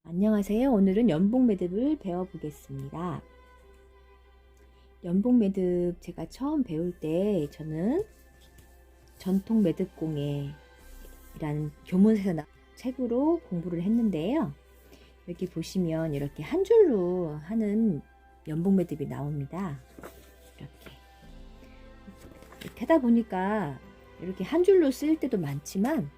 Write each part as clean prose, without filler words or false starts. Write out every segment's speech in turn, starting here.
안녕하세요. 오늘은 연봉 매듭을 배워보겠습니다. 연봉 매듭 제가 처음 배울 때 저는 전통 매듭공예이라는 교문에서 나온 책으로 공부를 했는데요. 여기 보시면 이렇게 한 줄로 하는 연봉 매듭이 나옵니다. 이렇게 하다 보니까 이렇게 한 줄로 쓰일 때도 많지만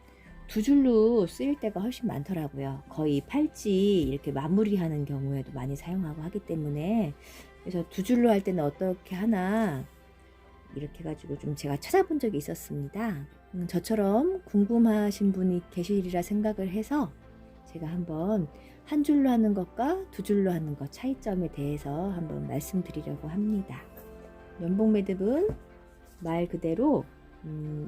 두 줄로 쓰일 때가 훨씬 많더라고요. 거의 팔찌 이렇게 마무리하는 경우에도 많이 사용하고 하기 때문에, 그래서 두 줄로 할 때는 어떻게 하나 이렇게 해가지고 좀 제가 찾아본 적이 있었습니다. 저처럼 궁금하신 분이 계시리라 생각을 해서 제가 한번 한 줄로 하는 것과 두 줄로 하는 것 차이점에 대해서 한번 말씀드리려고 합니다. 연봉 매듭은 말 그대로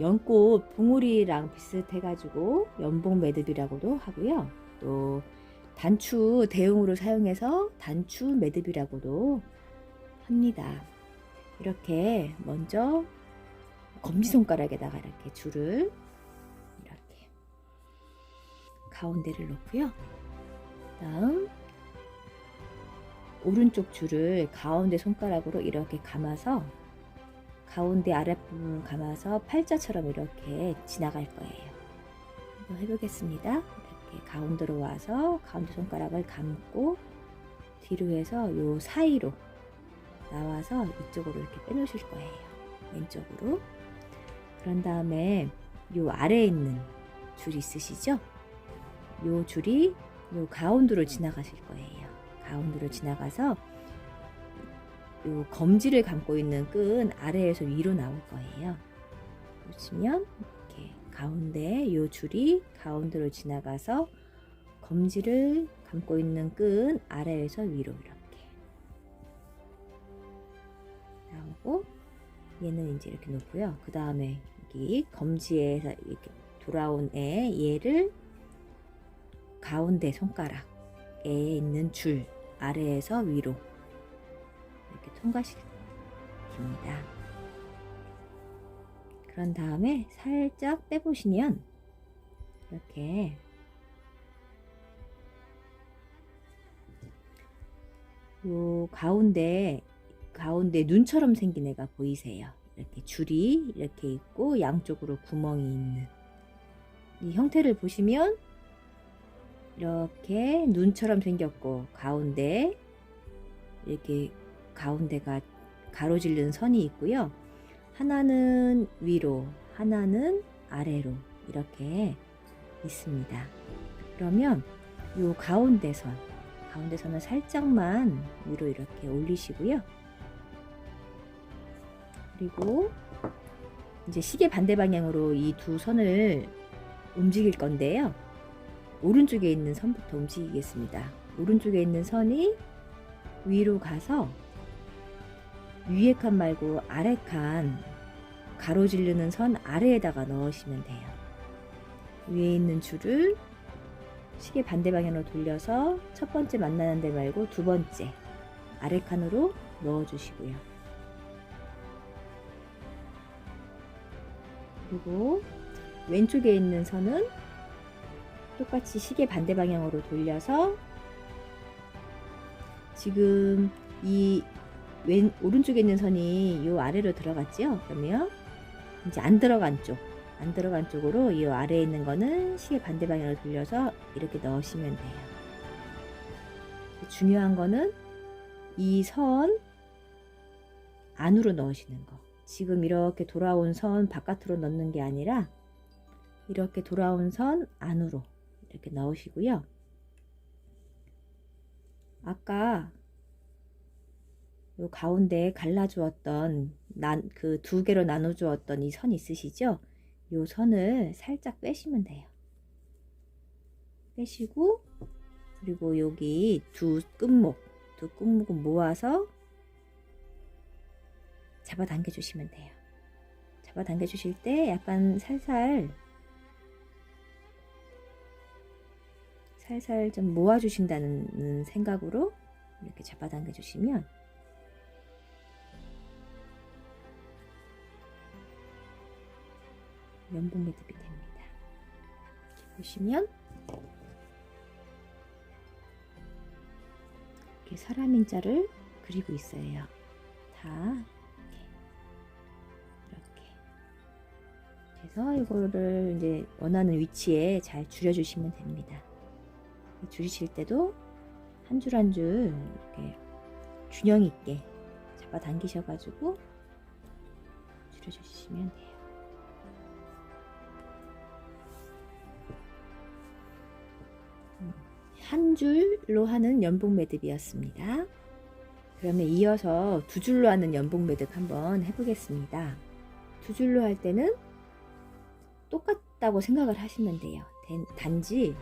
연꽃 봉우리랑 비슷해가지고 연봉 매듭이라고도 하고요. 또 단추 대용으로 사용해서 단추 매듭이라고도 합니다. 이렇게 먼저 검지손가락에다가 이렇게 줄을 이렇게 가운데를 놓고요. 다음 오른쪽 줄을 가운데 손가락으로 이렇게 감아서 가운데 아랫부분 감아서 팔자처럼 이렇게 지나갈 거예요. 한번 해보겠습니다. 이렇게 가운데로 와서 가운데 손가락을 감고 뒤로 해서 요 사이로 나와서 이쪽으로 이렇게 빼놓으실 거예요. 왼쪽으로. 그런 다음에 요 아래에 있는 줄 있으시죠? 요 줄이 요 가운데로 지나가실 거예요. 가운데로 지나가서 요 검지를 감고 있는 끈 아래에서 위로 나올 거예요. 보시면 이렇게 가운데 요 줄이 가운데로 지나가서 검지를 감고 있는 끈 아래에서 위로 이렇게 나오고, 얘는 이제 이렇게 놓고요. 그 다음에 여기 검지에서 이렇게 돌아온 얘를 가운데 손가락에 있는 줄 아래에서 위로 이렇게 통과시킵니다. 그런 다음에 살짝 빼보시면 이렇게 요 가운데 눈처럼 생긴 애가 보이세요? 이렇게 줄이 이렇게 있고 양쪽으로 구멍이 있는 이 형태를 보시면 이렇게 눈처럼 생겼고, 가운데 이렇게 가운데가 가로질른 선이 있고요. 하나는 위로, 하나는 아래로 이렇게 있습니다. 그러면 이 가운데 선을 살짝만 위로 이렇게 올리시고요. 그리고 이제 시계 반대 방향으로 이 두 선을 움직일 건데요. 오른쪽에 있는 선부터 움직이겠습니다. 오른쪽에 있는 선이 위로 가서 위에 칸 말고 아래 칸 가로지르는 선 아래에다가 넣으시면 돼요. 위에 있는 줄을 시계 반대 방향으로 돌려서 첫 번째 만나는 데 말고 두 번째 아래 칸으로 넣어 주시고요. 그리고 왼쪽에 있는 선은 똑같이 시계 반대 방향으로 돌려서 지금 이 오른쪽에 있는 선이 이 아래로 들어갔죠? 그러면 이제 안 들어간 쪽으로 이 아래에 있는 거는 시계 반대 방향으로 돌려서 이렇게 넣으시면 돼요. 중요한 거는 이 선 안으로 넣으시는 거. 지금 이렇게 돌아온 선 바깥으로 넣는 게 아니라 이렇게 돌아온 선 안으로 이렇게 넣으시고요. 아까 요 가운데 갈라주었던 그 두 개로 나눠주었던 이 선 있으시죠? 요 선을 살짝 빼시면 돼요. 빼시고, 그리고 여기 두 끝목을 모아서 잡아당겨 주시면 돼요. 잡아당겨 주실 때 약간 살살 좀 모아 주신다는 생각으로 이렇게 잡아당겨 주시면 연봉 매듭이 됩니다. 보시면 이렇게 사람 인자를 그리고 있어요. 다 이렇게. 그래서 이거를 이제 원하는 위치에 잘 줄여주시면 됩니다. 줄이실 때도 한 줄 한 줄 이렇게 균형 있게 잡아당기셔가지고 줄여주시면 돼요. 한 줄로 하는 연봉 매듭이었습니다. 그러면 이어서 두 줄로 하는 연봉 매듭 한번 해보겠습니다. 두 줄로 할 때는 똑같다고 생각을 하시면 돼요. 단지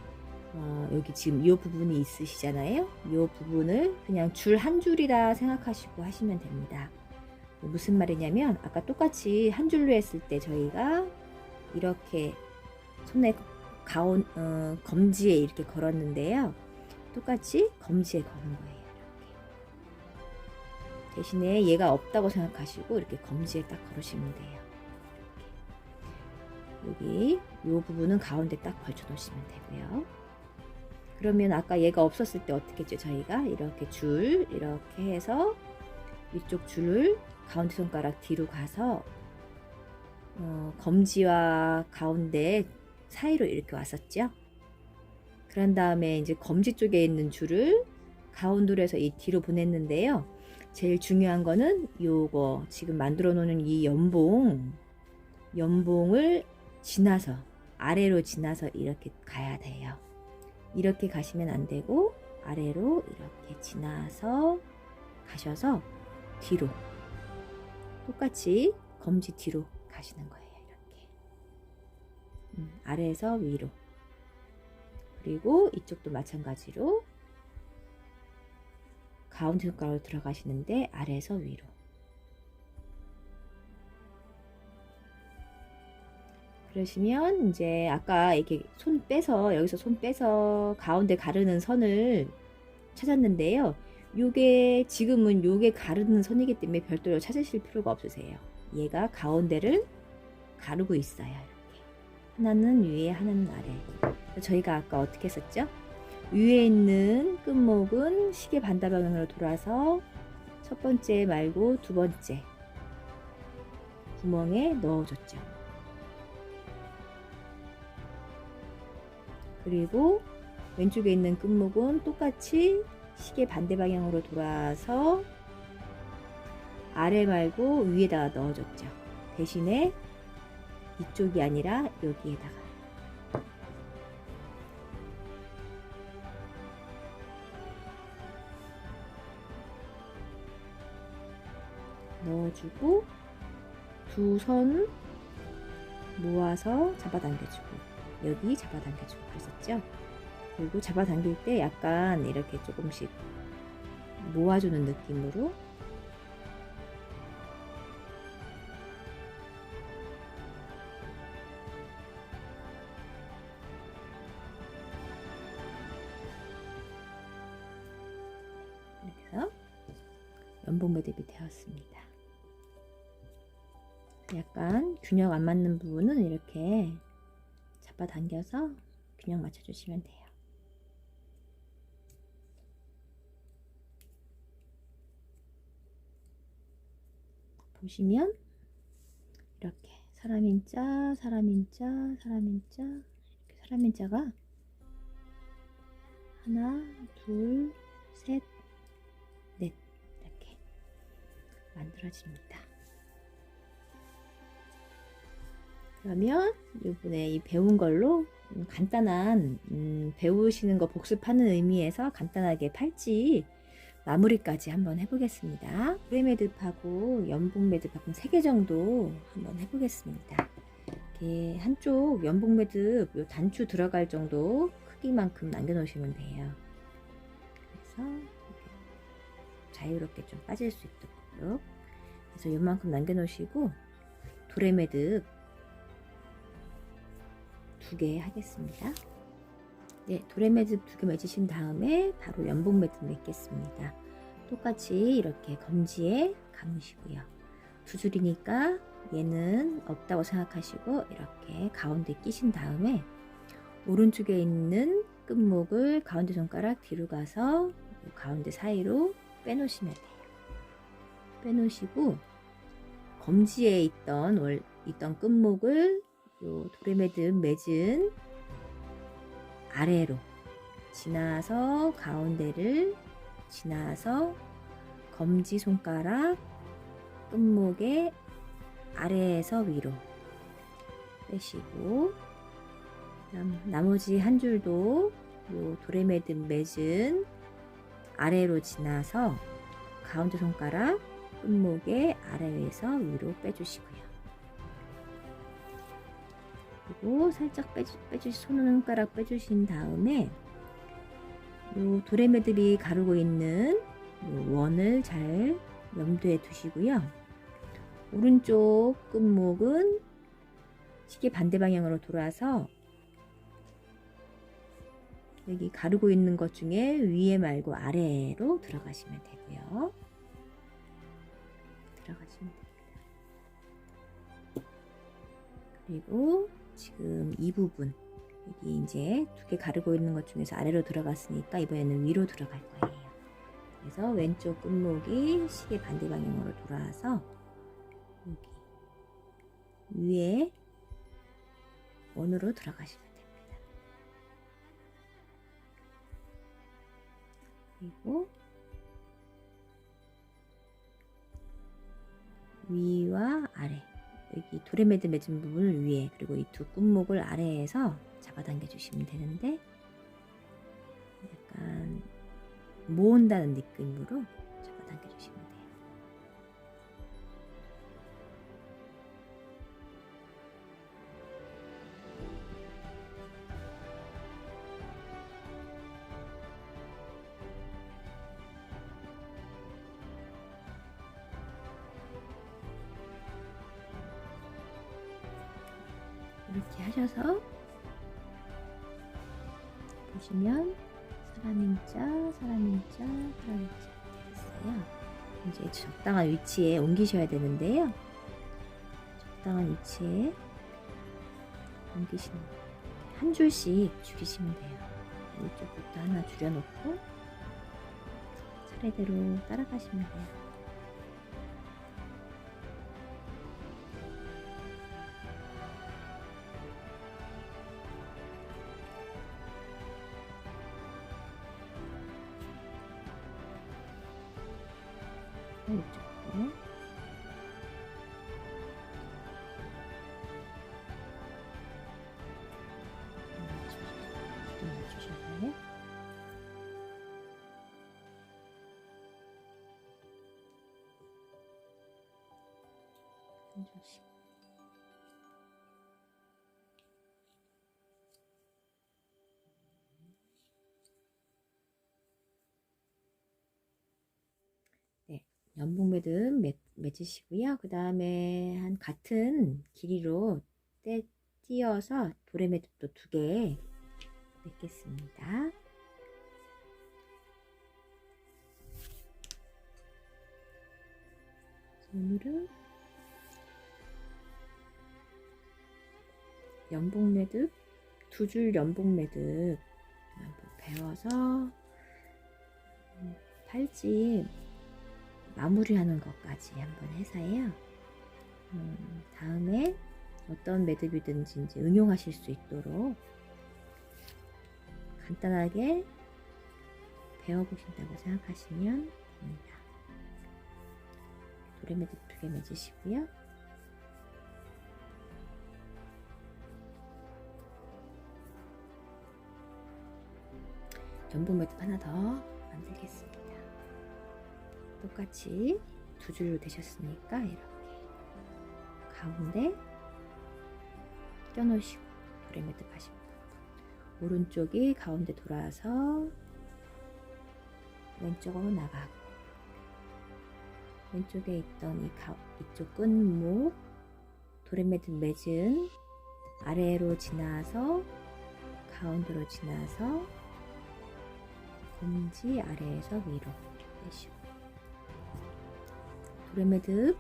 여기 지금 이 부분이 있으시잖아요. 이 부분을 그냥 줄 한 줄이라 생각하시고 하시면 됩니다. 무슨 말이냐면 아까 똑같이 한 줄로 했을 때 저희가 이렇게 손에 검지에 이렇게 걸었는데요. 똑같이 검지에 거는 거예요. 이렇게. 대신에 얘가 없다고 생각하시고 이렇게 검지에 딱 걸으시면 돼요. 이렇게. 여기 이 부분은 가운데 딱 걸쳐 놓으시면 되고요. 그러면 아까 얘가 없었을 때 어떻게 했죠? 저희가 이렇게 줄 이렇게 해서 이쪽 줄을 가운데 손가락 뒤로 가서 검지와 가운데 사이로 이렇게 왔었죠. 그런 다음에 이제 검지 쪽에 있는 줄을 가운데로 해서 이 뒤로 보냈는데요. 제일 중요한 거는 요거 지금 만들어 놓는 이 연봉을 지나서 아래로 지나서 이렇게 가야 돼요. 이렇게 가시면 안 되고 아래로 이렇게 지나서 가셔서 뒤로 똑같이 검지 뒤로 가시는 거예요. 이렇게 아래에서 위로, 그리고 이쪽도 마찬가지로 가운데 손가락으로 들어가시는데 아래에서 위로. 그러시면 이제 아까 이렇게 여기서 손 빼서 가운데 가르는 선을 찾았는데요. 지금은 요게 가르는 선이기 때문에 별도로 찾으실 필요가 없으세요. 얘가 가운데를 가르고 있어요. 이렇게. 하나는 위에, 하나는 아래. 저희가 아까 어떻게 했었죠? 위에 있는 끝목은 시계 반대 방향으로 돌아서 첫 번째 말고 두 번째 구멍에 넣어줬죠. 그리고 왼쪽에 있는 끝목은 똑같이 시계 반대 방향으로 돌아서 아래 말고 위에다가 넣어줬죠. 대신에 이쪽이 아니라 여기에다가 넣어주고 두 손 모아서 잡아당겨주고 여기 잡아당겨주고 그랬었죠. 그리고 잡아당길 때 약간 이렇게 조금씩 모아주는 느낌으로 이렇게 해서 연봉 매듭이 되었습니다. 약간 균형 안 맞는 부분은 이렇게 잡아당겨서 균형 맞춰주시면 돼요. 보시면 이렇게 사람인자, 사람인자, 사람인자, 이렇게 사람인자가 하나, 둘, 셋, 넷 이렇게 만들어집니다. 그러면 이번에 이 배운 걸로 간단한 배우시는 거 복습하는 의미에서 간단하게 팔찌 마무리까지 한번 해보겠습니다. 뿔 매듭하고 연봉 매듭하고 3개 정도 한번 해보겠습니다. 이렇게 한쪽 연봉 매듭 요 단추 들어갈 정도 크기만큼 남겨놓으시면 돼요. 그래서 자유롭게 좀 빠질 수 있도록 그래서 요만큼 남겨놓으시고 도래 매듭 2개 하겠습니다. 네, 도래 매듭 2개 맺으신 다음에 바로 연봉 매듭 맺겠습니다. 똑같이 이렇게 검지에 감으시고요. 2줄이니까 얘는 없다고 생각하시고 이렇게 가운데 끼신 다음에 오른쪽에 있는 끝목을 가운데 손가락 뒤로 가서 이 가운데 사이로 빼놓으시면 돼요. 빼놓으시고 검지에 있던 끝목을 요 도레매듭 맺은 아래로 지나서 가운데를 지나서 검지 손가락 끝목의 아래에서 위로 빼시고 나머지 한 줄도 요 도레매듭 맺은 아래로 지나서 가운데 손가락 끝목의 아래에서 위로 빼주시고요. 그리고 살짝 손가락 빼주신 다음에 요 도레매듭이 가르고 있는 요 원을 잘 염두에 두시고요. 오른쪽 끝목은 시계 반대 방향으로 돌아서 여기 가르고 있는 것 중에 위에 말고 아래로 들어가시면 되고요. 들어가시면 됩니다. 그리고 지금 이 부분 여기 이제 두 개 가르고 있는 것 중에서 아래로 들어갔으니까 이번에는 위로 들어갈 거예요. 그래서 왼쪽 끝목이 시계 반대 방향으로 돌아서 여기 위에 원으로 들어가시면 됩니다. 그리고 위와 아래 여기 도레매듭 맺은 부분을 위에 그리고 이 두 끝목을 아래에서 잡아당겨 주시면 되는데 약간 모은다는 느낌으로 잡아당겨 주시면 돼요. 이렇게 하셔서 보시면 사람인자 됐어요. 이제 적당한 위치에 옮기셔야 되는데요. 적당한 위치에 옮기시는 거예요. 한 줄씩 줄이시면 돼요. 이쪽부터 하나 줄여놓고 차례대로 따라가시면 돼요. 이쪽으로 맞추시고요. 한 줄씩. 네, 연봉매듭 맺으시고요. 그 다음에 한 같은 길이로 띄어서 도레매듭도 2개 맺겠습니다. 오늘은 연봉매듭 2줄 연봉매듭 배워서 팔찌 마무리하는 것까지 한번 해서요. 다음에 어떤 매듭이든지 이제 응용하실 수 있도록 간단하게 배워보신다고 생각하시면 됩니다. 도레매듭 2개 맺으시고요. 연봉매듭 하나 더 만들겠습니다. 똑같이 2줄로 되셨으니까 이렇게 가운데 껴놓으시고 도레매듭 하시면 오른쪽이 가운데 돌아서 왼쪽으로 나가고 왼쪽에 있던 이쪽 끝목 도레매듭 맺은 아래로 지나서 가운데로 지나서 검지 아래에서 위로 빼시고 도레매듭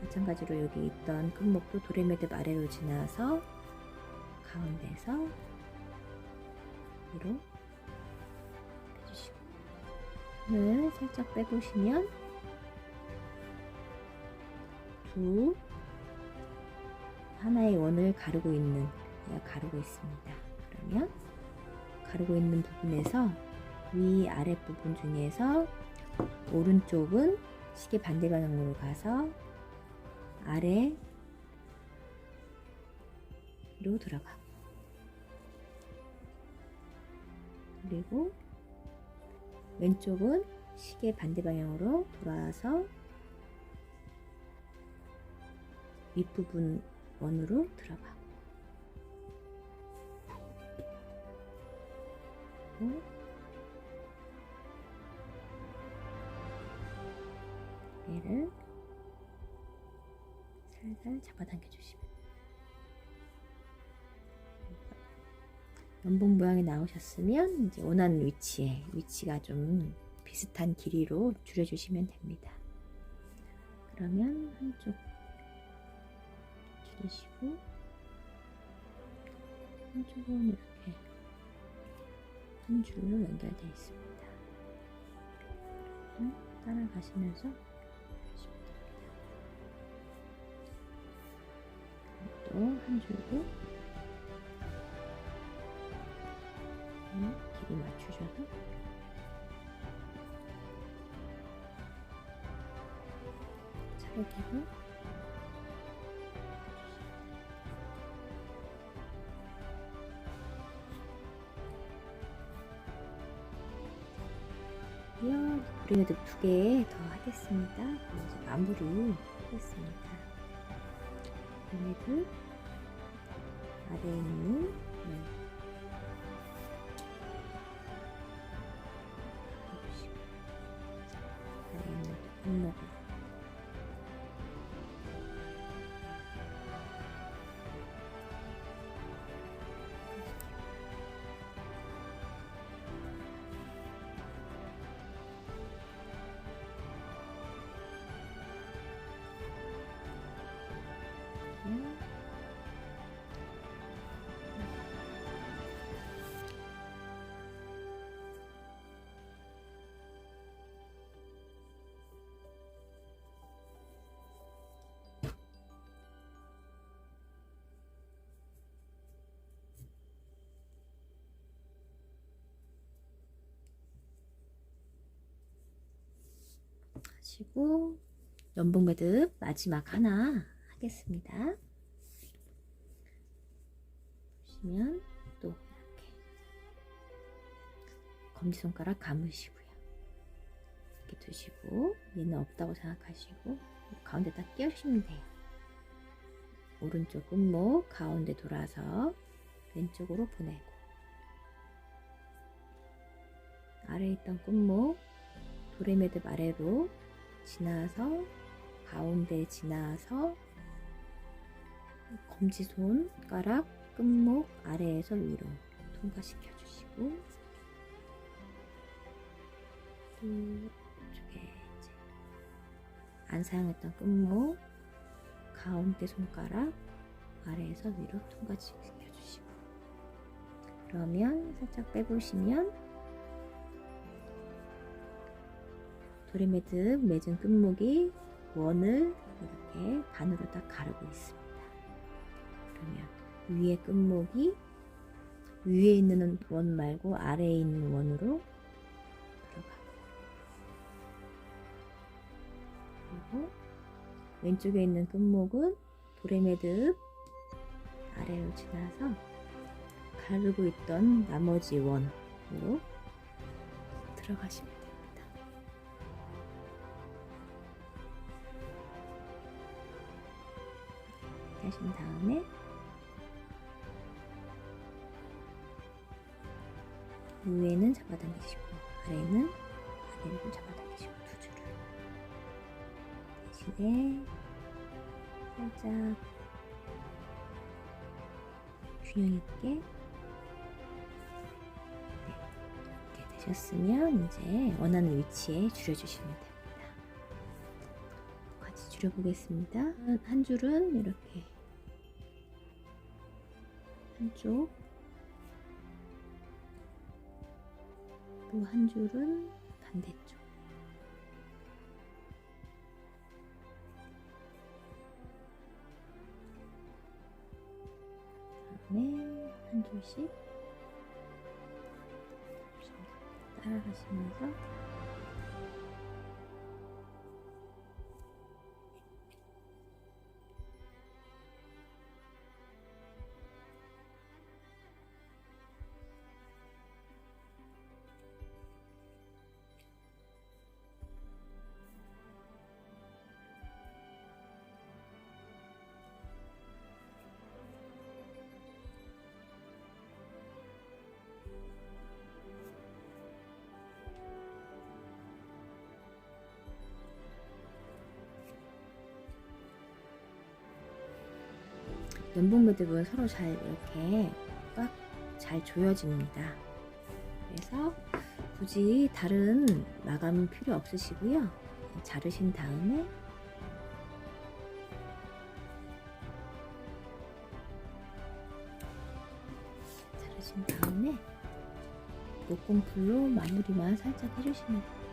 마찬가지로 여기 있던 끝목도 도레매듭 아래로 지나서 가운데에서 위로 빼주시고 손을 살짝 빼보시면 하나의 원을 가르고 있습니다. 그러면 가르고 있는 부분에서 위 아래 부분 중에서 오른쪽은 시계 반대 방향으로 가서 아래로 들어가고, 그리고 왼쪽은 시계 반대 방향으로 돌아와서 윗부분 원으로 들어가고, 얘를 살살 잡아당겨 주시면, 연봉 모양이 나오셨으면 이제 원하는 위치가 좀 비슷한 길이로 줄여주시면 됩니다. 그러면 한쪽 줄이시고, 한쪽은 이렇게 한 줄로 연결되어 있습니다. 따라가시면서 또 한 줄로 길이 맞추셔서 차례대로 브레이드 2개 더 하겠습니다. 이제 마무리 하겠습니다. 브레이드 아래에 있는 끝목을 하시고, 연봉 매듭 마지막 하나 하겠습니다. 보시면 또 이렇게 검지손가락 감으시고요. 이렇게 두시고, 얘는 없다고 생각하시고 가운데다 끼우시면 돼요. 오른쪽 끝목 가운데 돌아서 왼쪽으로 보내고, 아래에 있던 끝목 도레매듭 아래로 지나서 가운데 지나서 검지손가락 끝목 아래에서 위로 통과시켜 주시고, 또 이쪽에 이제 안 사용했던 끝목 가운데 손가락 아래에서 위로 통과시켜 주시고, 그러면 살짝 빼보시면 도레매듭 맺은 끝목이 원을 이렇게 반으로 딱 가르고 있습니다. 그러면 위에 끝목이 위에 있는 원 말고 아래에 있는 원으로 들어가고, 그리고 왼쪽에 있는 끝목은 도레매듭 아래로 지나서 가르고 있던 나머지 원으로 들어가시면 됩니다. 하신 다음에 위에는 잡아당기시고 아래는 아래로 잡아당기시고 두 줄을 대신에 살짝 균형 있게 이렇게 되셨으면 이제 원하는 위치에 줄여주시면 됩니다. 같이 줄여보겠습니다. 한 줄은 이렇게 한쪽, 또 한 줄은 반대쪽, 한 줄씩 따라가시면서 연봉 매듭은 서로 잘 이렇게 꽉 잘 조여집니다. 그래서 굳이 다른 마감은 필요 없으시고요. 자르신 다음에 목공풀로 마무리만 살짝 해주시면 돼요.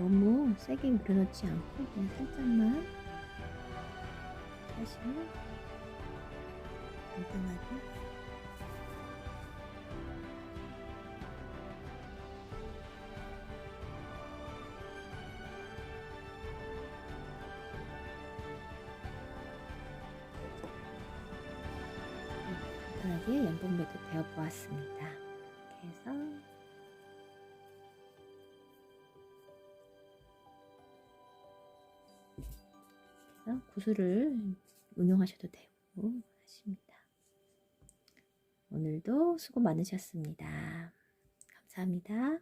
너무 세게 밀어넣지 않고 그냥 살짝만 하시면 간단하게 연봉 매듭 배워보았습니다. 이렇게 해서 구슬을 운용하셔도 되고 하십니다. 오늘도 수고 많으셨습니다. 감사합니다.